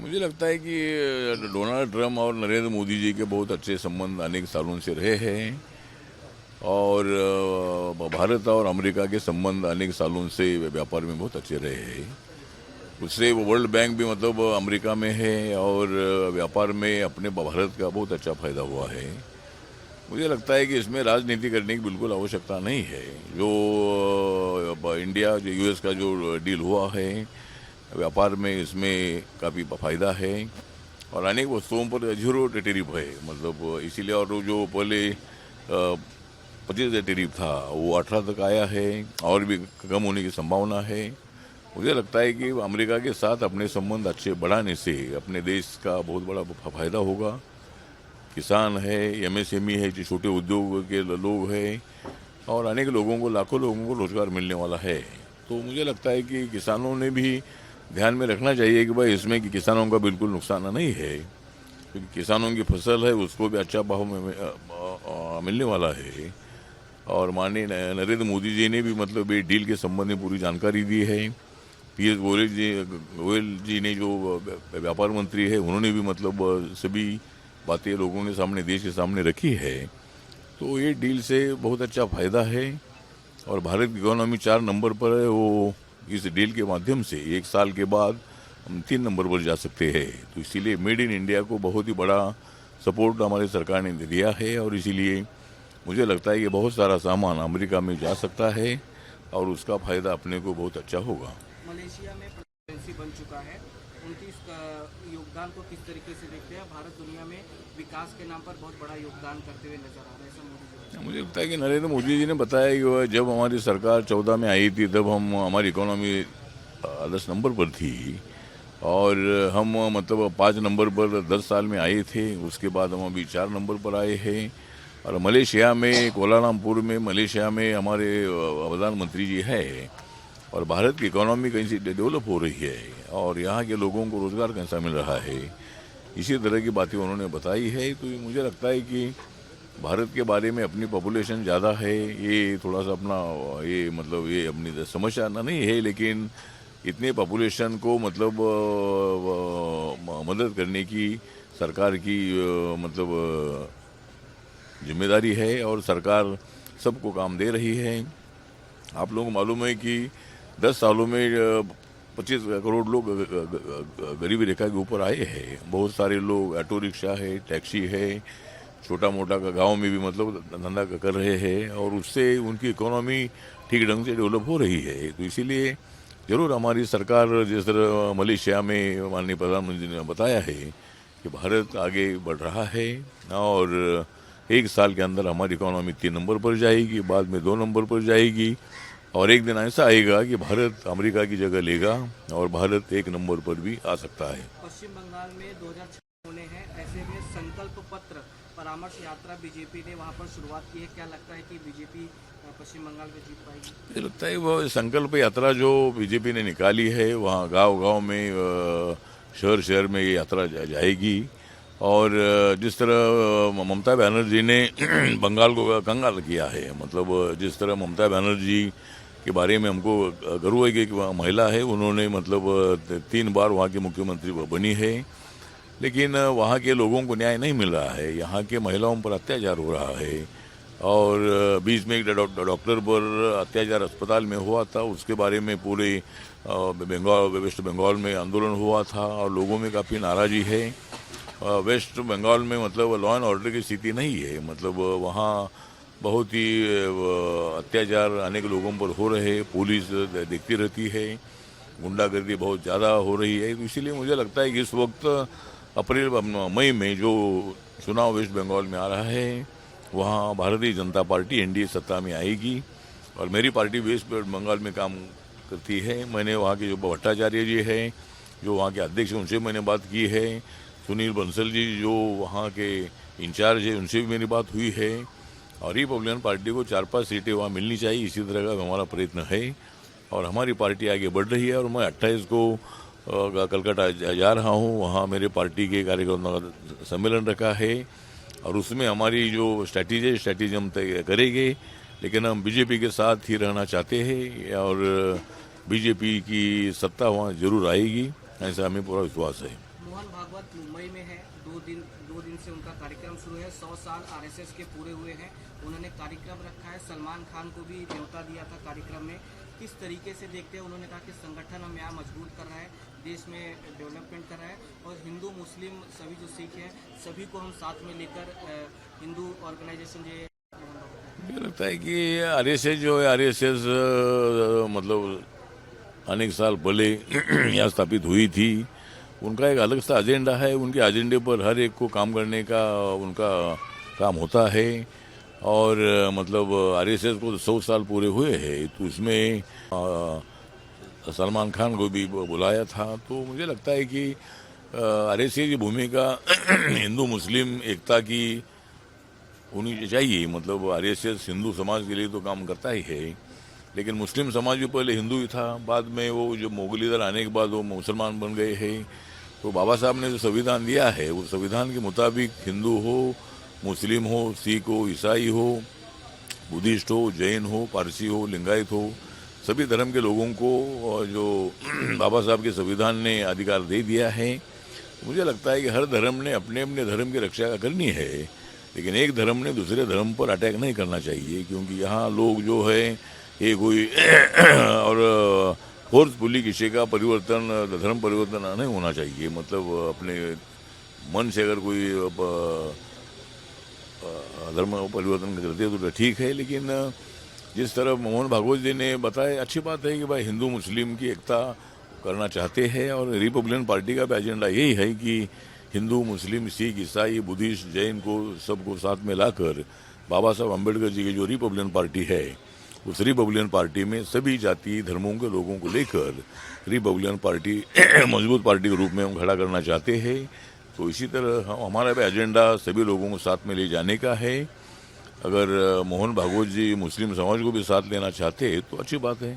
मुझे लगता है कि डोनाल्ड ट्रंप और नरेंद्र मोदी जी के बहुत अच्छे संबंध अनेक सालों से रहे हैं। और भारत और अमेरिका के संबंध अनेक सालों से व्यापार में बहुत अच्छे रहे हैं। उससे वो वर्ल्ड बैंक भी मतलब अमेरिका में है और व्यापार में अपने भारत का बहुत अच्छा फायदा हुआ है। मुझे लगता है कि इसमें राजनीति करने की बिल्कुल आवश्यकता नहीं है। जो इंडिया जो यूएस का जो डील हुआ है व्यापार में, इसमें काफ़ी फायदा है और अनेक वस्तुओं पर जीरो टेरिफ है। मतलब इसीलिए, और जो पहले 25 टेरिफ था वो 18 तक आया है और भी कम होने की संभावना है। मुझे लगता है कि अमेरिका के साथ अपने संबंध अच्छे बढ़ाने से अपने देश का बहुत बड़ा फायदा होगा। किसान है, एमएसएमई है, जो छोटे उद्योग के लोग हैं और अनेक लोगों को, लाखों लोगों को रोजगार मिलने वाला है। तो मुझे लगता है कि किसानों ने भी ध्यान में रखना चाहिए कि भाई इसमें कि किसानों का बिल्कुल नुकसान नहीं है, क्योंकि किसानों की फसल है उसको भी अच्छा भाव में मिलने वाला है। और माननीय नरेंद्र मोदी जी ने भी मतलब ये डील के संबंध में पूरी जानकारी दी है। पीयूष गोयल जी ने जो व्यापार मंत्री है उन्होंने भी मतलब सभी बातें लोगों के सामने, देश के सामने रखी है। तो ये डील से बहुत अच्छा फायदा है और भारत की इकोनॉमी 4 नंबर पर है। वो इस डील के माध्यम से 1 साल के बाद हम 3 नंबर पर जा सकते हैं। तो इसीलिए मेड इन इंडिया को बहुत ही बड़ा सपोर्ट हमारी सरकार ने दिया है और इसीलिए मुझे लगता है कि बहुत सारा सामान अमेरिका में जा सकता है और उसका फायदा अपने को बहुत अच्छा होगा। मलेशिया में प्रेसिडेंसी बन चुका है, उनकी इस योगदान को किस तरीके से देखते हैं? भारत दुनिया में विकास के नाम पर बहुत बड़ा योगदान करते हुए नजर आ रहा है, ऐसा मोदी जी। मुझे लगता है कि नरेंद्र मोदी जी ने बताया कि वह जब हमारी सरकार 14 में आई थी तब हमारी इकोनॉमी 10 नंबर पर थी और हम मतलब 5 नंबर पर 10 साल में आए थे। उसके बाद हम अभी 4 नंबर पर आए हैं। और मलेशिया में, कोलालमपुर में, मलेशिया में हमारे प्रधानमंत्री जी है और भारत की इकोनॉमी कहीं से डेवलप हो रही है और यहाँ के लोगों को रोजगार कैसा मिल रहा है, इसी तरह की बातें उन्होंने बताई है। तो मुझे लगता है कि भारत के बारे में अपनी पॉपुलेशन ज़्यादा है, ये थोड़ा सा अपना ये मतलब ये अपनी समस्या नहीं है, लेकिन इतने पॉपुलेशन को मतलब मदद करने की सरकार की मतलब जिम्मेदारी है और सरकार सबको काम दे रही है। आप लोगों को मालूम है कि 10 सालों में 25 करोड़ लोग गरीबी रेखा के ऊपर आए हैं। बहुत सारे लोग ऑटो रिक्शा है, टैक्सी है, छोटा मोटा का गांव में भी मतलब धंधा कर रहे हैं और उससे उनकी इकोनॉमी ठीक ढंग से डेवलप हो रही है। तो इसीलिए जरूर हमारी सरकार, जिस तरह मलेशिया में माननीय प्रधानमंत्री ने बताया है कि भारत आगे बढ़ रहा है और 1 साल के अंदर हमारी इकोनॉमी 3 नंबर पर जाएगी, बाद में 2 नंबर पर जाएगी और एक दिन ऐसा आएगा कि भारत अमेरिका की जगह लेगा और भारत 1 नंबर पर भी आ सकता है। पश्चिम बंगाल में 2006 होने हैं, ऐसे में संकल्प पत्र परामर्श यात्रा बीजेपी ने वहां पर शुरुआत की है। क्या लगता है कि बीजेपी पश्चिम बंगाल में जीत पाएगी? मुझे लगता है वो संकल्प यात्रा जो बीजेपी ने निकाली है, वहाँ गांव-गांव में, शहर-शहर में ये यात्रा जाएगी और जिस तरह ममता बनर्जी ने बंगाल को कंगाल किया है, मतलब जिस तरह ममता बनर्जी के बारे में हमको गर्व है कि वह महिला है, उन्होंने मतलब 3 बार वहाँ की मुख्यमंत्री बनी है, लेकिन वहाँ के लोगों को न्याय नहीं मिल रहा है। यहाँ के महिलाओं पर अत्याचार हो रहा है और बीच में एक डॉक्टर पर अत्याचार अस्पताल में हुआ था, उसके बारे में पूरे वेस्ट बंगाल में आंदोलन हुआ था और लोगों में काफ़ी नाराज़गी है। वेस्ट बंगाल में मतलब लॉ एंड ऑर्डर की स्थिति नहीं है, मतलब वहाँ बहुत ही अत्याचार अनेक लोगों पर हो रहे हैं, पुलिस देखती रहती है, गुंडागर्दी बहुत ज़्यादा हो रही है। तो इसीलिए मुझे लगता है कि इस वक्त अप्रैल मई में जो चुनाव वेस्ट बंगाल में आ रहा है वहाँ भारतीय जनता पार्टी एनडीए सत्ता में आएगी और मेरी पार्टी वेस्ट बंगाल में काम करती है। मैंने वहाँ के जो भट्टाचार्य जी हैं, जो वहाँ के अध्यक्ष हैं, उनसे मैंने बात की है। सुनील बंसल जी जो वहाँ के इंचार्ज है, उनसे भी मेरी बात हुई है और रिपब्लिकन पार्टी को 4-5 सीटें वहाँ मिलनी चाहिए, इसी तरह का हमारा प्रयत्न है और हमारी पार्टी आगे बढ़ रही है। और मैं 28 को कलकत्ता जा रहा हूँ, वहाँ मेरे पार्टी के कार्यकर्ताओं का सम्मेलन रखा है और उसमें हमारी जो स्ट्रैटेजी हम तय करेंगे, लेकिन हम बीजेपी के साथ ही रहना चाहते हैं और बीजेपी की सत्ता वहाँ जरूर आएगी, ऐसा हमें पूरा विश्वास है। मोहन भागवत मुंबई में है, दो दिन से उनका कार्यक्रम शुरू है। 100 साल आरएसएस के पूरे हुए हैं, उन्होंने कार्यक्रम रखा है। सलमान खान को भी न्योता दिया था कार्यक्रम में। किस तरीके से देखते हैं? उन्होंने कहा कि संगठन हम यहाँ मजबूत कर रहा है, देश में डेवलपमेंट कर रहा है और हिंदू मुस्लिम सभी जो सिख हैं सभी को हम साथ में लेकर हिंदू ऑर्गेनाइजेशन जो है। मुझे लगता है कि आरएसएस जो है आरएसएस मतलब अनेक साल पहले यहाँ स्थापित हुई थी। उनका एक अलग सा एजेंडा है, उनके एजेंडे पर हर एक को काम करने का उनका काम होता है। और मतलब आरएसएस को 100 साल पूरे हुए हैं, तो इसमें सलमान खान को भी बुलाया था। तो मुझे लगता है कि आरएसएस की भूमिका हिंदू मुस्लिम एकता की होनी चाहिए। मतलब आरएसएस हिंदू समाज के लिए तो काम करता ही है, लेकिन मुस्लिम समाज भी पहले हिंदू ही था, बाद में वो जो मुगल इधर आने के बाद वो मुसलमान बन गए हैं। तो बाबा साहब ने जो संविधान दिया है उस संविधान के मुताबिक हिंदू हो, मुस्लिम हो, सिख हो, ईसाई हो, बुद्धिस्ट हो, जैन हो, पारसी हो, लिंगायत हो, सभी धर्म के लोगों को जो बाबा साहब के संविधान ने अधिकार दे दिया है। मुझे लगता है कि हर धर्म ने अपने अपने धर्म की रक्षा करनी है, लेकिन एक धर्म ने दूसरे धर्म पर अटैक नहीं करना चाहिए, क्योंकि यहाँ लोग जो है ये कोई और फोर्सफुली किसी का परिवर्तन धर्म परिवर्तन नहीं होना चाहिए। मतलब अपने मन से अगर कोई धर्म परिवर्तन करते हैं तो ठीक है, लेकिन जिस तरह मोहन भागवत जी ने बताया अच्छी बात है कि भाई हिंदू मुस्लिम की एकता करना चाहते हैं। और रिपब्लिकन पार्टी का भी एजेंडा यही है कि हिंदू मुस्लिम सिख ईसाई बुद्धिस्ट जैन को सबको साथ में लाकर बाबा साहब अम्बेडकर जी की जो रिपब्लिकन पार्टी है उस रिपब्लिकन पार्टी में सभी जाति धर्मों के लोगों को लेकर रिपब्लिकन पार्टी मजबूत पार्टी के रूप में हम खड़ा करना चाहते हैं। तो इसी तरह हमारा भी एजेंडा सभी लोगों को साथ में ले जाने का है। अगर मोहन भागवत जी मुस्लिम समाज को भी साथ लेना चाहते हैं तो अच्छी बात है।